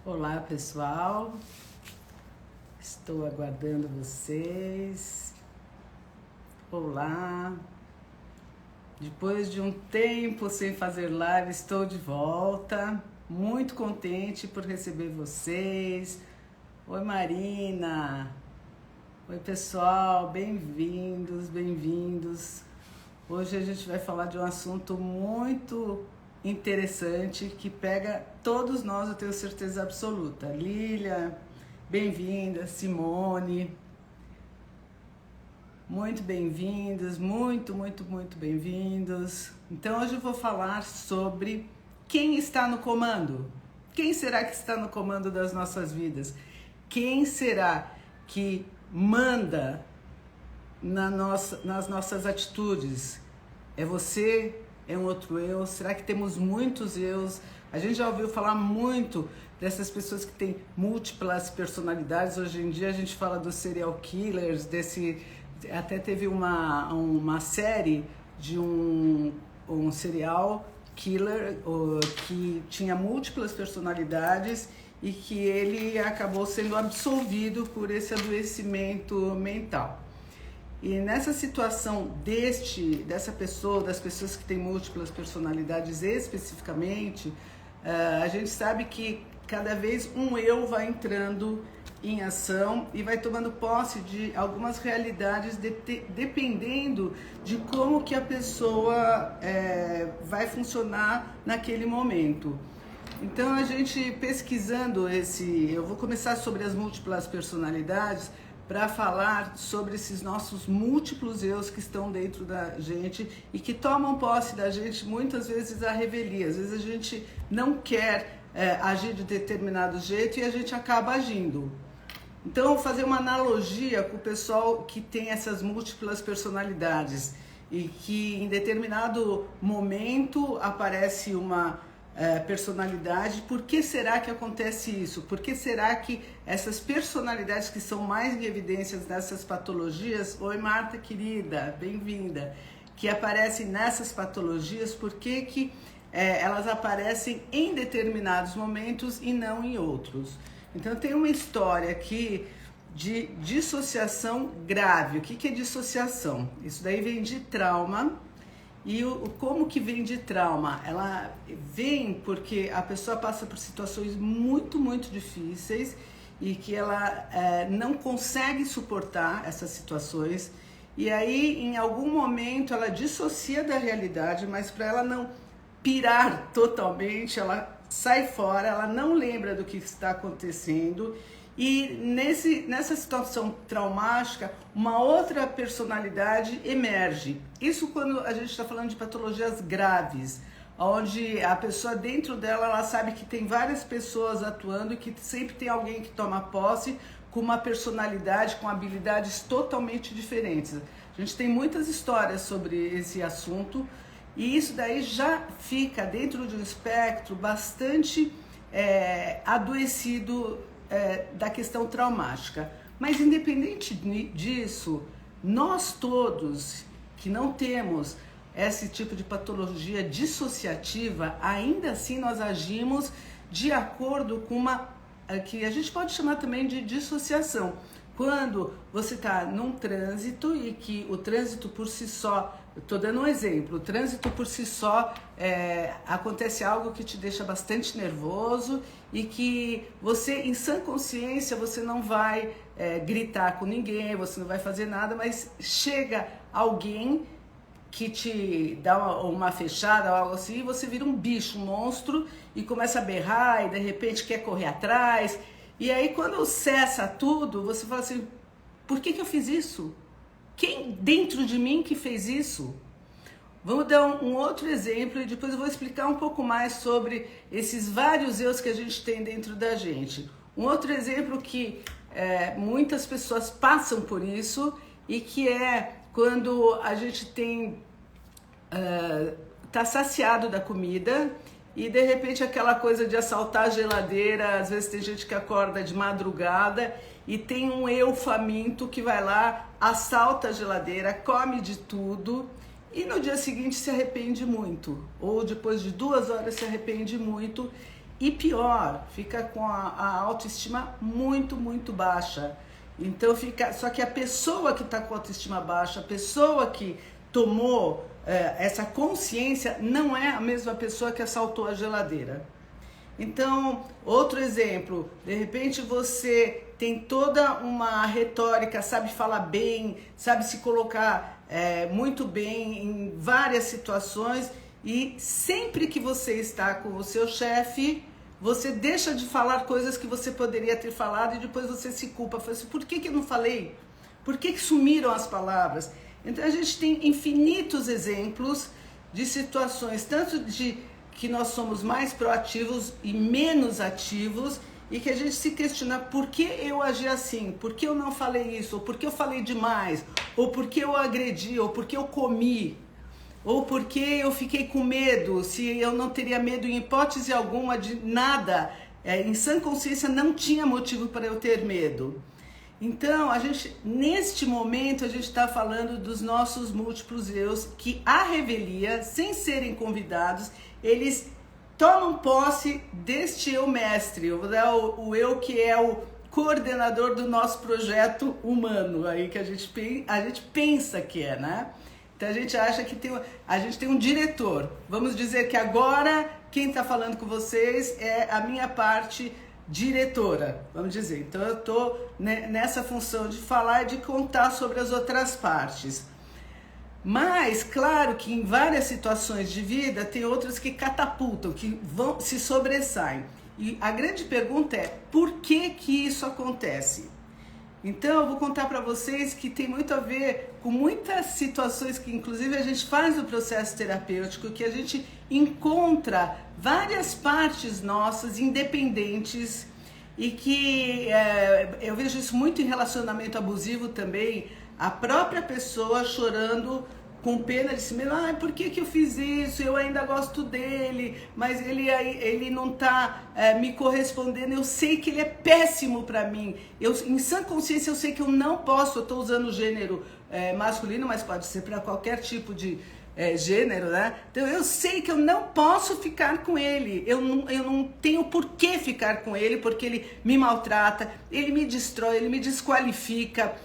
Olá, pessoal. Estou aguardando vocês. Olá. Depois de um tempo sem fazer live, estou de volta. Muito contente por receber vocês. Oi, Marina. Oi, pessoal. Bem-vindos, bem-vindos. Hoje a gente vai falar de um assunto muito interessante que pega todos nós, eu tenho certeza absoluta. Lília, bem-vinda. Simone, muito bem-vindos, muito bem-vindos. Então hoje eu vou falar sobre quem está no comando. Quem será que está no comando das nossas vidas? Quem será que manda nas nossas atitudes? É você? É um outro eu? Será que temos muitos eus? A gente já ouviu falar muito dessas pessoas que têm múltiplas personalidades. Hoje em dia a gente fala dos serial killers, até teve uma série de um serial killer que tinha múltiplas personalidades e que ele acabou sendo absolvido por esse adoecimento mental. E nessa situação dessa pessoa, das pessoas que têm múltiplas personalidades especificamente, a gente sabe que cada vez um eu vai entrando em ação e vai tomando posse de algumas realidades dependendo de como que a pessoa vai funcionar naquele momento. Então a gente pesquisando eu vou começar sobre as múltiplas personalidades, para falar sobre esses nossos múltiplos eus que estão dentro da gente e que tomam posse da gente muitas vezes à revelia. Às vezes a gente não quer agir de determinado jeito e a gente acaba agindo. Então, eu vou fazer uma analogia com o pessoal que tem essas múltiplas personalidades e que em determinado momento aparece uma personalidade. Por que será que acontece isso? Por que será que essas personalidades que são mais em evidências nessas patologias, oi Marta querida, bem-vinda, que aparecem nessas patologias, por que elas aparecem em determinados momentos e não em outros? Então tem uma história aqui de dissociação grave. O que é dissociação? Isso daí vem de trauma. E como que vem de trauma? Ela vem porque a pessoa passa por situações muito difíceis e que ela não consegue suportar essas situações. E aí, em algum momento, ela dissocia da realidade, mas para ela não pirar totalmente, ela sai fora, ela não lembra do que está acontecendo. E nessa situação traumática, uma outra personalidade emerge. Isso quando a gente está falando de patologias graves, onde a pessoa dentro dela, ela sabe que tem várias pessoas atuando e que sempre tem alguém que toma posse com uma personalidade, com habilidades totalmente diferentes. A gente tem muitas histórias sobre esse assunto e isso daí já fica dentro de um espectro bastante adoecido da questão traumática. Mas independente disso, nós todos que não temos esse tipo de patologia dissociativa, ainda assim nós agimos de acordo com uma que a gente pode chamar também de dissociação. Quando você está num trânsito e que o trânsito por si só, estou dando um exemplo, o trânsito por si só acontece algo que te deixa bastante nervoso e que você, em sã consciência, você não vai gritar com ninguém, você não vai fazer nada, mas chega alguém que te dá uma fechada ou algo assim, e você vira um bicho, um monstro e começa a berrar e de repente quer correr atrás. E aí quando cessa tudo, você fala assim, por que eu fiz isso? Quem dentro de mim que fez isso? Vamos dar um outro exemplo e depois eu vou explicar um pouco mais sobre esses vários eus que a gente tem dentro da gente. Um outro exemplo que muitas pessoas passam por isso e que é quando a gente tá saciado da comida e de repente aquela coisa de assaltar a geladeira, às vezes tem gente que acorda de madrugada e tem um eu faminto que vai lá, assalta a geladeira, come de tudo e no dia seguinte se arrepende muito, ou depois de 2 horas se arrepende muito E pior, fica com a autoestima muito baixa. Então só que a pessoa que está com a autoestima baixa, a pessoa que tomou essa consciência, não é a mesma pessoa que assaltou a geladeira. Então, outro exemplo, de repente você tem toda uma retórica, sabe falar bem, sabe se colocar muito bem em várias situações, e sempre que você está com o seu chefe, você deixa de falar coisas que você poderia ter falado e depois você se culpa. Fala assim, por que eu não falei? Por que sumiram as palavras? Então a gente tem infinitos exemplos de situações, tanto de que nós somos mais proativos e menos ativos, e que a gente se questiona por que eu agi assim, por que eu não falei isso, ou por que eu falei demais, ou por que eu agredi, ou por que eu comi, ou por que eu fiquei com medo, se eu não teria medo em hipótese alguma de nada, em sã consciência não tinha motivo para eu ter medo. Então, neste momento, a gente está falando dos nossos múltiplos eus, que à revelia, sem serem convidados, eles tomam posse deste eu mestre, o eu que é o coordenador do nosso projeto humano, aí que a gente pensa que é, né? Então a gente acha que a gente tem um diretor. Vamos dizer que agora quem está falando com vocês é a minha parte diretora, vamos dizer. Então eu estou nessa função de falar e de contar sobre as outras partes. Mas, claro que em várias situações de vida tem outras que catapultam, que se sobressaem. E a grande pergunta é, por que isso acontece? Então eu vou contar para vocês que tem muito a ver com muitas situações que inclusive a gente faz no processo terapêutico, que a gente encontra várias partes nossas independentes, e que eu vejo isso muito em relacionamento abusivo também, a própria pessoa chorando com pena de si mesmo, por que eu fiz isso, eu ainda gosto dele, mas ele não está me correspondendo, eu sei que ele é péssimo para mim, em sã consciência eu sei que eu não posso, eu estou usando o gênero masculino, mas pode ser para qualquer tipo de gênero, né? Então eu sei que eu não posso ficar com ele, eu não tenho por que ficar com ele, porque ele me maltrata, ele me destrói, ele me desqualifica,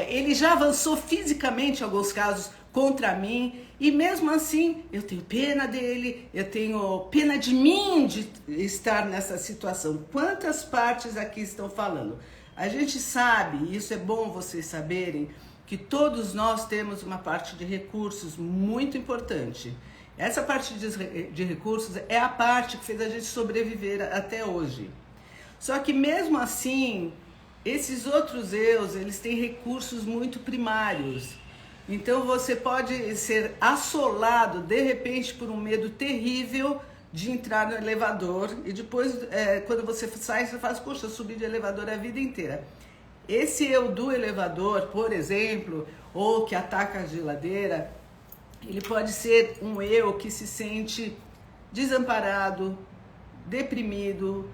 ele já avançou fisicamente em alguns casos contra mim, e mesmo assim eu tenho pena dele, eu tenho pena de mim de estar nessa situação. Quantas partes aqui estão falando? A gente sabe, e isso é bom vocês saberem, que todos nós temos uma parte de recursos muito importante. Essa parte de recursos é a parte que fez a gente sobreviver até hoje. Só que mesmo assim, esses outros eus, eles têm recursos muito primários. Então você pode ser assolado de repente por um medo terrível de entrar no elevador, e depois quando você sai, você fala, poxa, eu subi de elevador a vida inteira. Esse eu do elevador, por exemplo, ou que ataca a geladeira, ele pode ser um eu que se sente desamparado, deprimido,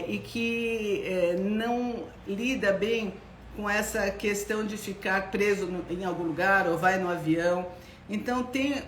e que não lida bem com essa questão de ficar preso em algum lugar ou vai no avião. Então tem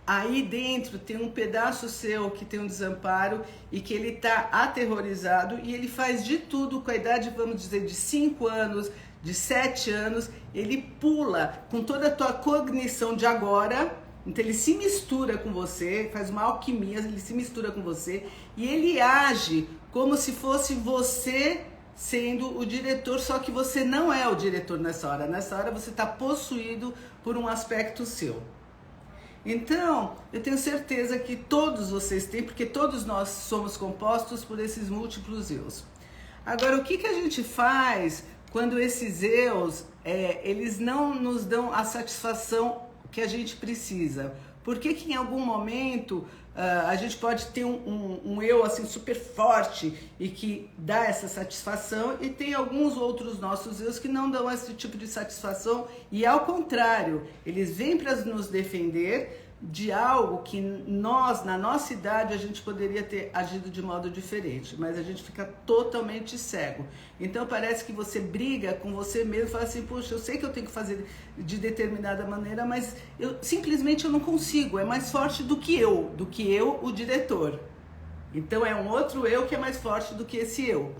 aí dentro tem um pedaço seu que tem um desamparo e que ele está aterrorizado, e ele faz de tudo com a idade, vamos dizer, de 5 anos, de 7 anos, ele pula com toda a tua cognição de agora, então ele se mistura com você, faz uma alquimia, ele se mistura com você e ele age como se fosse você sendo o diretor, só que você não é o diretor nessa hora. Nessa hora você está possuído por um aspecto seu. Então, eu tenho certeza que todos vocês têm, porque todos nós somos compostos por esses múltiplos eus. Agora, o que a gente faz quando esses eus, eles não nos dão a satisfação que a gente precisa? Por que em algum momento a gente pode ter um eu assim super forte e que dá essa satisfação, e tem alguns outros nossos eus que não dão esse tipo de satisfação, e ao contrário, eles vêm para nos defender de algo que nós, na nossa idade, a gente poderia ter agido de modo diferente, mas a gente fica totalmente cego. Então parece que você briga com você mesmo, fala assim, poxa, eu sei que eu tenho que fazer de determinada maneira, mas simplesmente eu não consigo, é mais forte do que eu, o diretor. Então é um outro eu que é mais forte do que esse eu.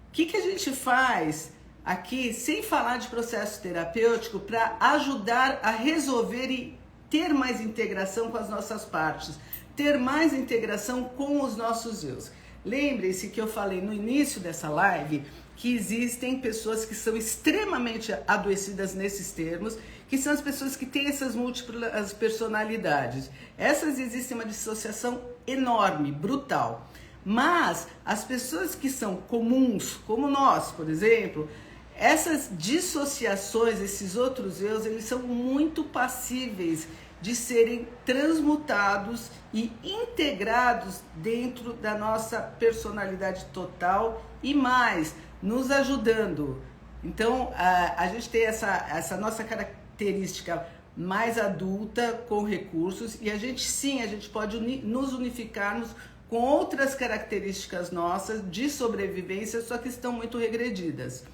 O que a gente faz aqui, sem falar de processo terapêutico, para ajudar a resolver e ter mais integração com as nossas partes, ter mais integração com os nossos eus? Lembre-se que eu falei no início dessa live que existem pessoas que são extremamente adoecidas nesses termos, que são as pessoas que têm essas múltiplas personalidades. Essas existem uma dissociação enorme, brutal. Mas as pessoas que são comuns, como nós, por exemplo, essas dissociações, esses outros eus, eles são muito passíveis de serem transmutados e integrados dentro da nossa personalidade total e mais, nos ajudando. Então, a gente tem essa nossa característica mais adulta, com recursos, e a gente pode nos unificarmos com outras características nossas de sobrevivência, só que estão muito regredidas.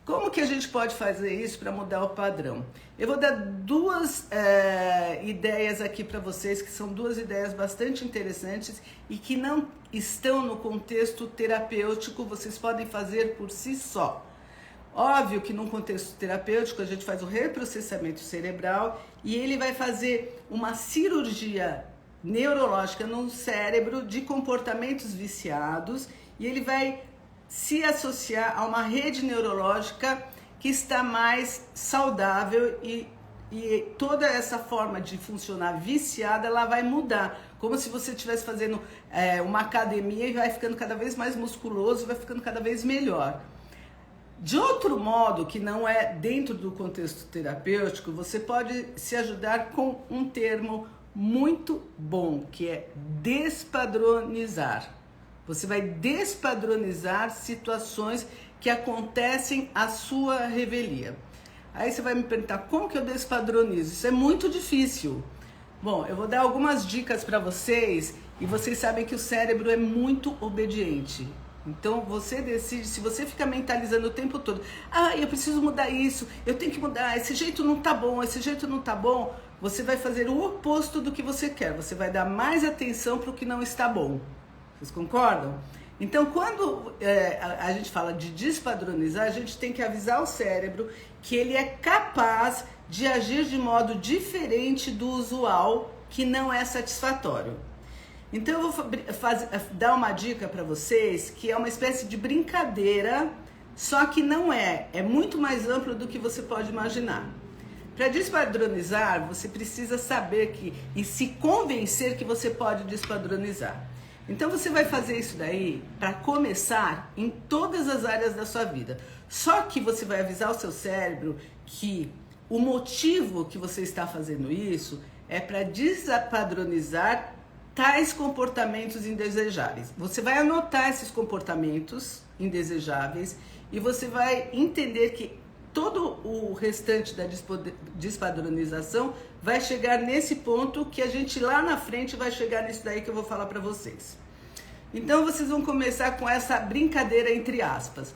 Como que a gente pode fazer isso para mudar o padrão? Eu vou dar duas ideias aqui para vocês, que são duas ideias bastante interessantes e que não estão no contexto terapêutico, vocês podem fazer por si só. Óbvio que num contexto terapêutico a gente faz o reprocessamento cerebral e ele vai fazer uma cirurgia neurológica no cérebro de comportamentos viciados e ele vai se associar a uma rede neurológica que está mais saudável e toda essa forma de funcionar viciada, ela vai mudar. Como se você estivesse fazendo uma academia e vai ficando cada vez mais musculoso, vai ficando cada vez melhor. De outro modo, que não é dentro do contexto terapêutico, você pode se ajudar com um termo muito bom, que é despadronizar. Você vai despadronizar situações que acontecem à sua revelia. Aí você vai me perguntar, como que eu despadronizo? Isso é muito difícil. Bom, eu vou dar algumas dicas para vocês e vocês sabem que o cérebro é muito obediente. Então você decide, se você fica mentalizando o tempo todo, eu preciso mudar isso, eu tenho que mudar, esse jeito não tá bom, esse jeito não tá bom, você vai fazer o oposto do que você quer, você vai dar mais atenção para o que não está bom. Vocês concordam? Então, quando a gente fala de despadronizar, a gente tem que avisar o cérebro que ele é capaz de agir de modo diferente do usual, que não é satisfatório. Então, eu vou dar uma dica para vocês, que é uma espécie de brincadeira, só que não é muito mais amplo do que você pode imaginar. Para despadronizar, você precisa saber e se convencer que você pode despadronizar. Então você vai fazer isso daí para começar em todas as áreas da sua vida. Só que você vai avisar o seu cérebro que o motivo que você está fazendo isso é para despadronizar tais comportamentos indesejáveis. Você vai anotar esses comportamentos indesejáveis e você vai entender que todo o restante da despadronização vai chegar nesse ponto que a gente lá na frente vai chegar nisso daí que eu vou falar para vocês. Então vocês vão começar com essa brincadeira entre aspas.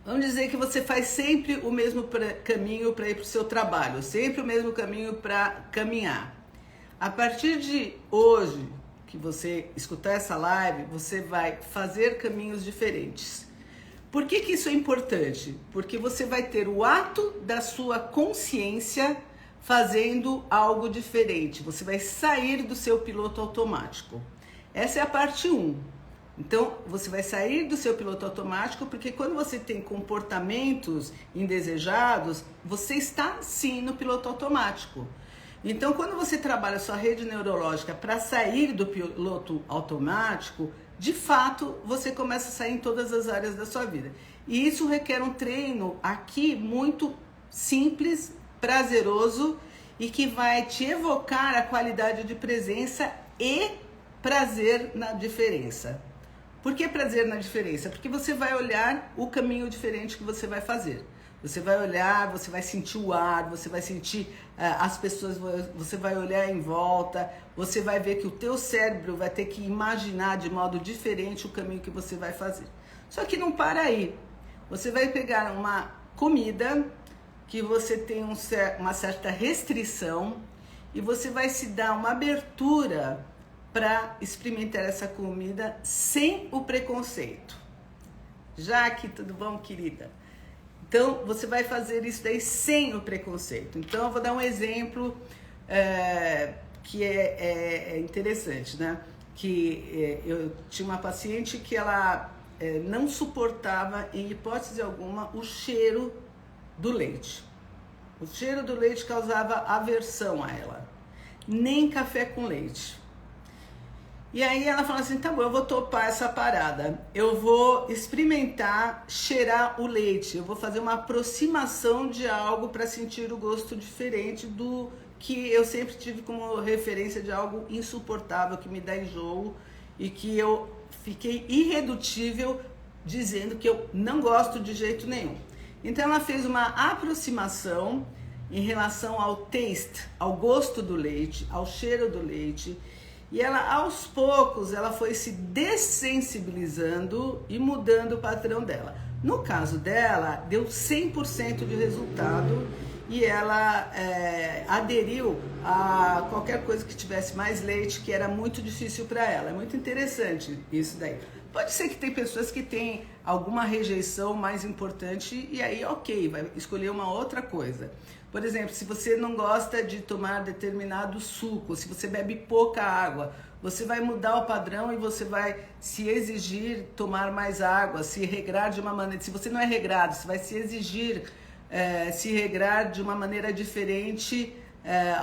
Vamos dizer que você faz sempre o mesmo caminho para ir para o seu trabalho, sempre o mesmo caminho para caminhar. A partir de hoje, que você escutar essa live, você vai fazer caminhos diferentes. Por que isso é importante? Porque você vai ter o ato da sua consciência fazendo algo diferente. Você vai sair do seu piloto automático. Essa é a parte 1. Então, você vai sair do seu piloto automático porque quando você tem comportamentos indesejados, você está sim no piloto automático. Então, quando você trabalha a sua rede neurológica para sair do piloto automático, de fato, você começa a sair em todas as áreas da sua vida. E isso requer um treino aqui muito simples, prazeroso e que vai te evocar a qualidade de presença e prazer na diferença. Por que prazer na diferença? Porque você vai olhar o caminho diferente que você vai fazer. Você vai olhar, você vai sentir o ar, você vai sentir as pessoas, você vai olhar em volta, você vai ver que o teu cérebro vai ter que imaginar de modo diferente o caminho que você vai fazer. Só que não para aí. Você vai pegar uma comida que você tem uma certa restrição e você vai se dar uma abertura para experimentar essa comida sem o preconceito. Jaque, tudo bom, querida? Então, você vai fazer isso daí sem o preconceito. Então, eu vou dar um exemplo que é interessante, né? Que eu tinha uma paciente que ela não suportava, em hipótese alguma, o cheiro do leite. O cheiro do leite causava aversão a ela. Nem café com leite. E aí ela falou assim, tá bom, eu vou topar essa parada. Eu vou experimentar cheirar o leite. Eu vou fazer uma aproximação de algo para sentir o gosto diferente do que eu sempre tive como referência de algo insuportável, que me dá enjoo e que eu fiquei irredutível dizendo que eu não gosto de jeito nenhum. Então ela fez uma aproximação em relação ao taste, ao gosto do leite, ao cheiro do leite. E ela, aos poucos, ela foi se dessensibilizando e mudando o padrão dela. No caso dela, deu 100% de resultado e ela aderiu a qualquer coisa que tivesse mais leite, que era muito difícil para ela. É muito interessante isso daí. Pode ser que tem pessoas que têm alguma rejeição mais importante e aí, ok, vai escolher uma outra coisa. Por exemplo, se você não gosta de tomar determinado suco, se você bebe pouca água, você vai mudar o padrão e você vai se exigir tomar mais água, se regrar de uma maneira... Se você não é regrado, você vai se exigir se regrar de uma maneira diferente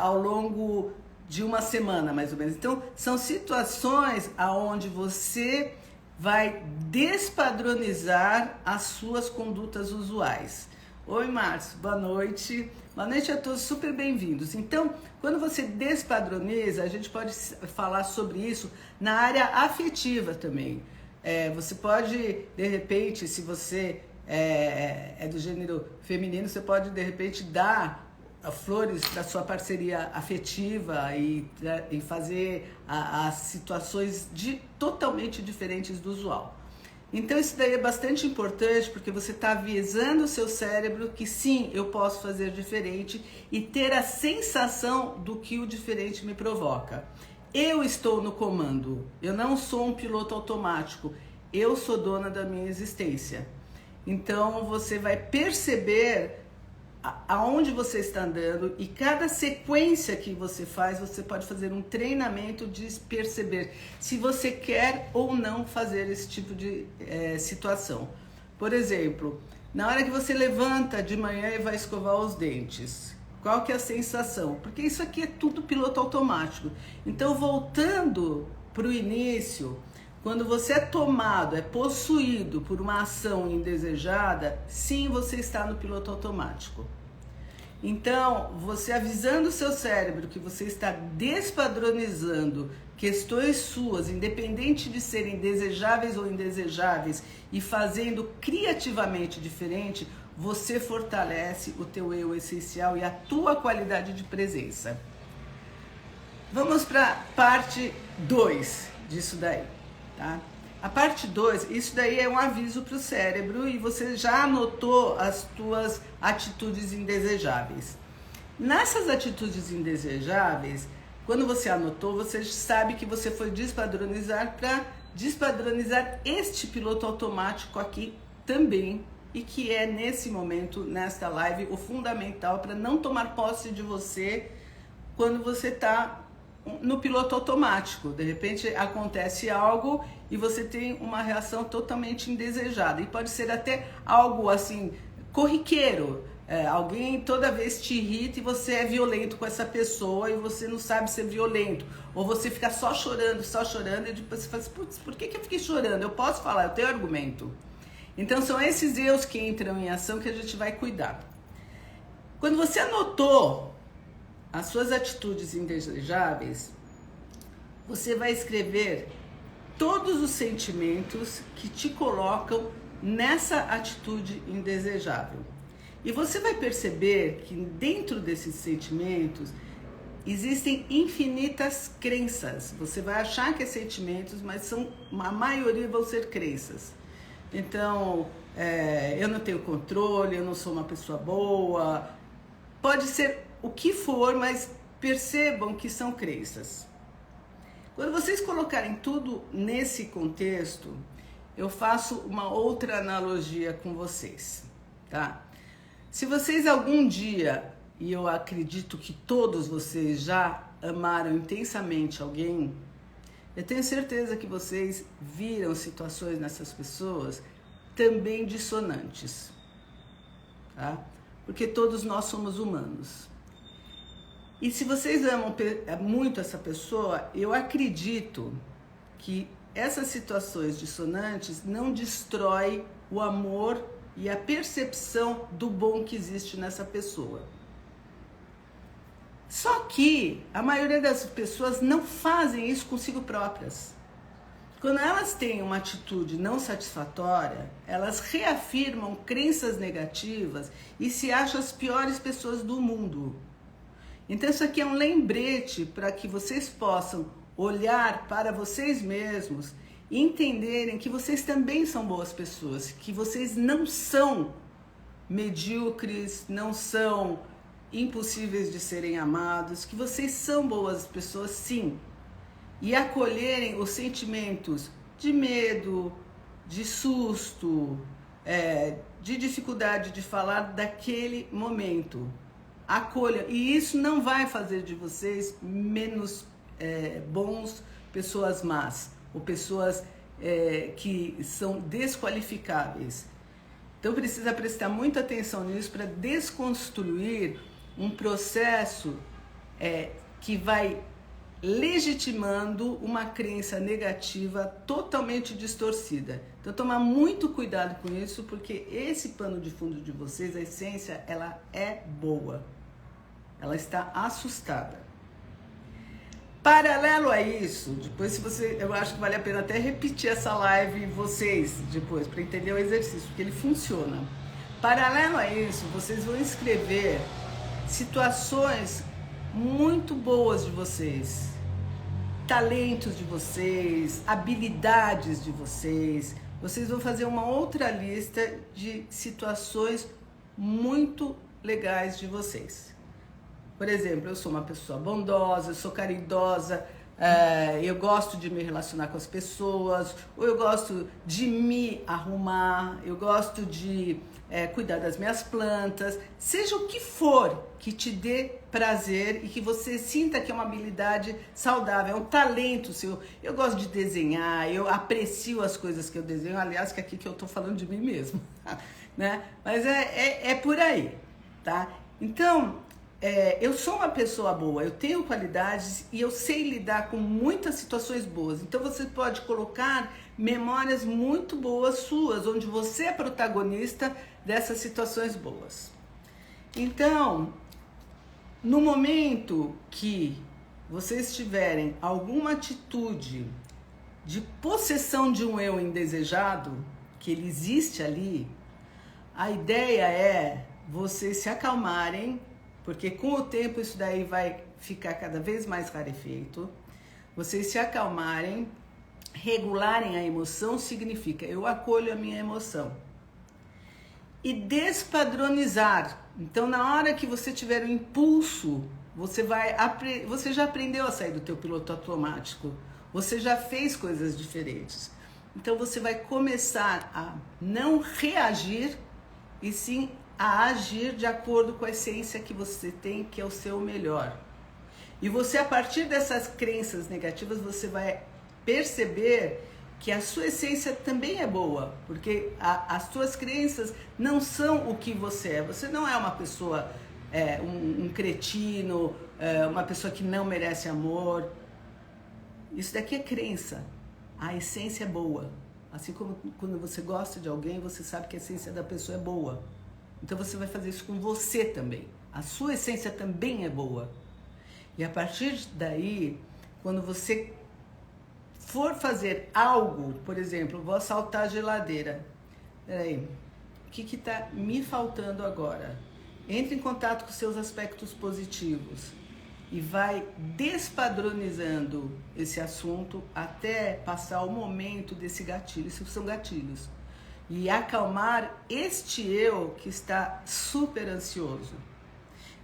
ao longo de uma semana, mais ou menos. Então, são situações onde você vai despadronizar as suas condutas usuais. Oi, Márcio, boa noite. Boa noite a todos, super bem-vindos. Então, quando você despadroniza, a gente pode falar sobre isso na área afetiva também. Você pode, de repente, se você é do gênero feminino, você pode, de repente, dar flores para sua parceria afetiva e fazer as situações totalmente diferentes do usual. Então isso daí é bastante importante porque você está avisando o seu cérebro que sim, eu posso fazer diferente e ter a sensação do que o diferente me provoca. Eu estou no comando, eu não sou um piloto automático, eu sou dona da minha existência. Então você vai perceber aonde você está andando e cada sequência que você faz, você pode fazer um treinamento de perceber se você quer ou não fazer esse tipo de situação. Por exemplo, na hora que você levanta de manhã e vai escovar os dentes, qual que é a sensação? Porque isso aqui é tudo piloto automático. Então, voltando para o início, quando você é tomado, é possuído por uma ação indesejada, sim, você está no piloto automático. Então, você avisando o seu cérebro que você está despadronizando questões suas, independente de serem desejáveis ou indesejáveis, e fazendo criativamente diferente, você fortalece o teu eu essencial e a tua qualidade de presença. Vamos para a parte 2 disso daí. Tá? A parte 2, isso daí é um aviso para o cérebro e você já anotou as tuas atitudes indesejáveis. Nessas atitudes indesejáveis, quando você anotou, você sabe que você foi despadronizar para despadronizar este piloto automático aqui também e que é nesse momento, nesta live, o fundamental para não tomar posse de você quando você está no piloto automático. De repente acontece algo e você tem uma reação totalmente indesejada e pode ser até algo assim corriqueiro, alguém toda vez te irrita e você é violento com essa pessoa e você não sabe ser violento, ou você fica só chorando e depois você fala assim, putz, por que eu fiquei chorando? Eu posso falar, eu tenho argumento. Então são esses eus que entram em ação que a gente vai cuidar. Quando você anotou as suas atitudes indesejáveis, você vai escrever todos os sentimentos que te colocam nessa atitude indesejável. E você vai perceber que dentro desses sentimentos existem infinitas crenças. Você vai achar que é sentimentos, mas a maioria vão ser crenças. Então, eu não tenho controle, eu não sou uma pessoa boa. Pode ser o que for, mas percebam que são crenças. Quando vocês colocarem tudo nesse contexto, eu faço uma outra analogia com vocês, tá? Se vocês algum dia, e eu acredito que todos vocês já amaram intensamente alguém, eu tenho certeza que vocês viram situações nessas pessoas também dissonantes, tá? Porque todos nós somos humanos. E se vocês amam muito essa pessoa, eu acredito que essas situações dissonantes não destroem o amor e a percepção do bom que existe nessa pessoa. Só que a maioria das pessoas não fazem isso consigo próprias. Quando elas têm uma atitude não satisfatória, elas reafirmam crenças negativas e se acham as piores pessoas do mundo. Então isso aqui é um lembrete para que vocês possam olhar para vocês mesmos e entenderem que vocês também são boas pessoas, que vocês não são medíocres, não são impossíveis de serem amados, que vocês são boas pessoas sim. E acolherem os sentimentos de medo, de susto, de dificuldade de falar daquele momento. Acolha, e isso não vai fazer de vocês menos bons, pessoas más, ou pessoas que são desqualificáveis. Então precisa prestar muita atenção nisso para desconstruir um processo que vai legitimando uma crença negativa totalmente distorcida. Então tomar muito cuidado com isso, porque esse pano de fundo de vocês, a essência, ela é boa. Ela está assustada. Paralelo a isso, depois eu acho que vale a pena até repetir essa live vocês depois, para entender o exercício, porque ele funciona. Paralelo a isso, vocês vão escrever situações muito boas de vocês, talentos de vocês, habilidades de vocês. Vocês vão fazer uma outra lista de situações muito legais de vocês. Por exemplo, eu sou uma pessoa bondosa, eu sou caridosa, eu gosto de me relacionar com as pessoas, ou eu gosto de me arrumar, eu gosto de cuidar das minhas plantas, seja o que for que te dê prazer e que você sinta que é uma habilidade saudável, é um talento seu. Eu gosto de desenhar, eu aprecio as coisas que eu desenho, aliás, que aqui que eu tô falando de mim mesmo, né? Mas é por aí, tá? Então, eu sou uma pessoa boa, eu tenho qualidades e eu sei lidar com muitas situações boas. Então você pode colocar memórias muito boas suas, onde você é protagonista dessas situações boas. Então, no momento que vocês tiverem alguma atitude de possessão de um eu indesejado, que ele existe ali, a ideia é vocês se acalmarem, porque com o tempo isso daí vai ficar cada vez mais rarefeito. Vocês se acalmarem, regularem a emoção, significa eu acolho a minha emoção. E despadronizar. Então, na hora que você tiver um impulso, você já aprendeu a sair do teu piloto automático. Você já fez coisas diferentes. Então, você vai começar a não reagir e sim a agir de acordo com a essência que você tem, que é o seu melhor. E você, a partir dessas crenças negativas, você vai perceber que a sua essência também é boa, porque as suas crenças não são o que você é. Você não é uma pessoa, um cretino, uma pessoa que não merece amor. Isso daqui é crença. A essência é boa. Assim como quando você gosta de alguém, você sabe que a essência da pessoa é boa. Então você vai fazer isso com você também. A sua essência também é boa. E a partir daí, quando você for fazer algo, por exemplo, vou assaltar a geladeira. Peraí, o que está me faltando agora? Entre em contato com seus aspectos positivos e vai despadronizando esse assunto até passar o momento desse gatilho. Isso são gatilhos. E acalmar este eu que está super ansioso.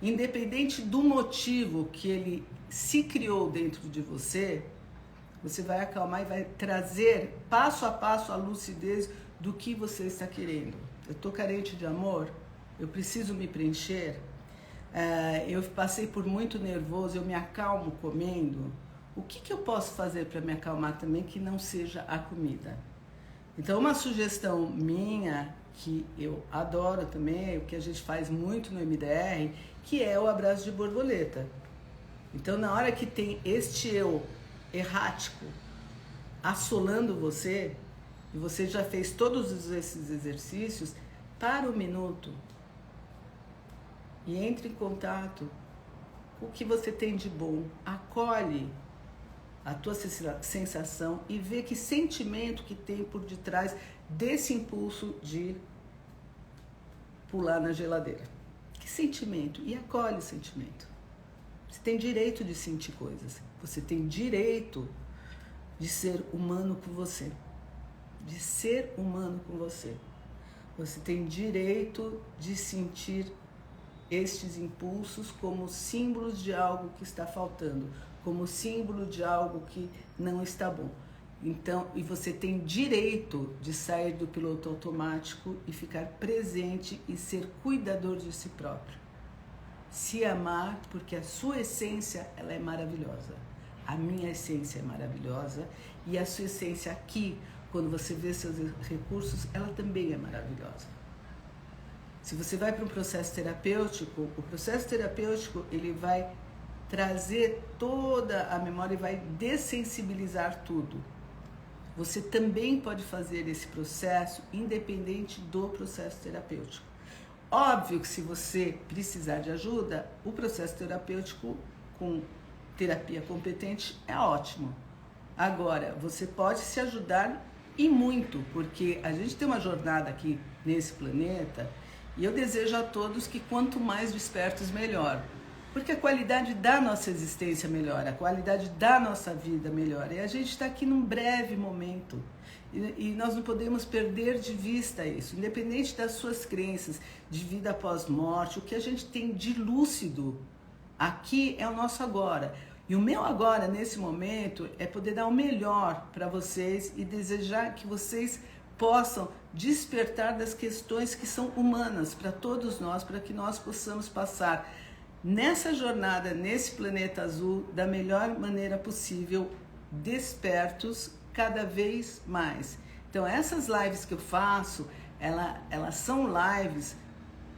Independente do motivo que ele se criou dentro de você, você vai acalmar e vai trazer passo a passo a lucidez do que você está querendo. Eu estou carente de amor, eu preciso me preencher, eu passei por muito nervoso, eu me acalmo comendo. O que eu posso fazer para me acalmar também que não seja a comida? Então, uma sugestão minha, que eu adoro também, o que a gente faz muito no MDR, que é o abraço de borboleta. Então, na hora que tem este eu errático assolando você, e você já fez todos esses exercícios, para um minuto e entre em contato com o que você tem de bom, acolhe a tua sensação e vê que sentimento que tem por detrás desse impulso de pular na geladeira. Que sentimento? E acolhe o sentimento. Você tem direito de sentir coisas. Você tem direito de ser humano com você. De ser humano com você. Você tem direito de sentir estes impulsos como símbolos de algo que está faltando, como símbolo de algo que não está bom. Então, e você tem direito de sair do piloto automático e ficar presente e ser cuidador de si próprio. Se amar, porque a sua essência, ela é maravilhosa. A minha essência é maravilhosa e a sua essência aqui, quando você vê seus recursos, ela também é maravilhosa. Se você vai para um processo terapêutico, o processo terapêutico, ele vai trazer toda a memória e vai dessensibilizar tudo. Você também pode fazer esse processo independente do processo terapêutico. Óbvio que se você precisar de ajuda, o processo terapêutico com terapia competente é ótimo. Agora, você pode se ajudar e muito, porque a gente tem uma jornada aqui nesse planeta e eu desejo a todos que quanto mais despertos, melhor. Porque a qualidade da nossa existência melhora, a qualidade da nossa vida melhora. E a gente está aqui num breve momento. E nós não podemos perder de vista isso. Independente das suas crenças de vida após morte, o que a gente tem de lúcido aqui é o nosso agora. E o meu agora, nesse momento, é poder dar o melhor para vocês e desejar que vocês possam despertar das questões que são humanas para todos nós, para que nós possamos passar nessa jornada, nesse planeta azul, da melhor maneira possível, despertos cada vez mais. Então, essas lives que eu faço, elas são lives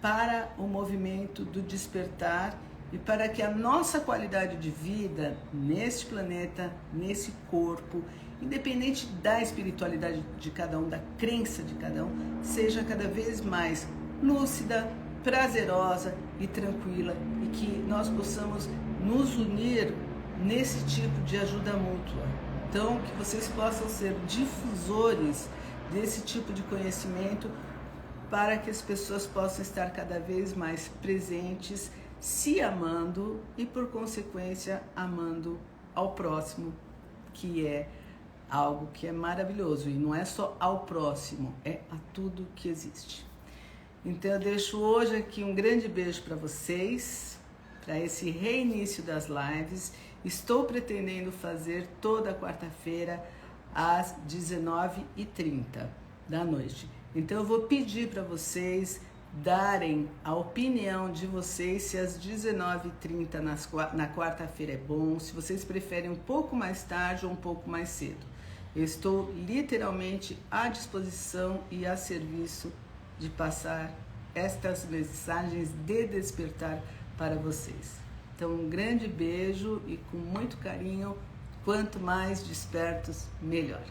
para o movimento do despertar e para que a nossa qualidade de vida neste planeta, nesse corpo, independente da espiritualidade de cada um, da crença de cada um, seja cada vez mais lúcida, prazerosa e tranquila e que nós possamos nos unir nesse tipo de ajuda mútua. Então, que vocês possam ser difusores desse tipo de conhecimento para que as pessoas possam estar cada vez mais presentes, se amando e, por consequência, amando ao próximo, que é algo que é maravilhoso. E não é só ao próximo, é a tudo que existe. Então eu deixo hoje aqui um grande beijo para vocês, para esse reinício das lives. Estou pretendendo fazer toda quarta-feira às 19h30 da noite. Então eu vou pedir para vocês darem a opinião de vocês se às 19h30 na quarta-feira é bom, se vocês preferem um pouco mais tarde ou um pouco mais cedo. Eu estou literalmente à disposição e a serviço de passar estas mensagens de despertar para vocês. Então, um grande beijo e com muito carinho, quanto mais despertos, melhor.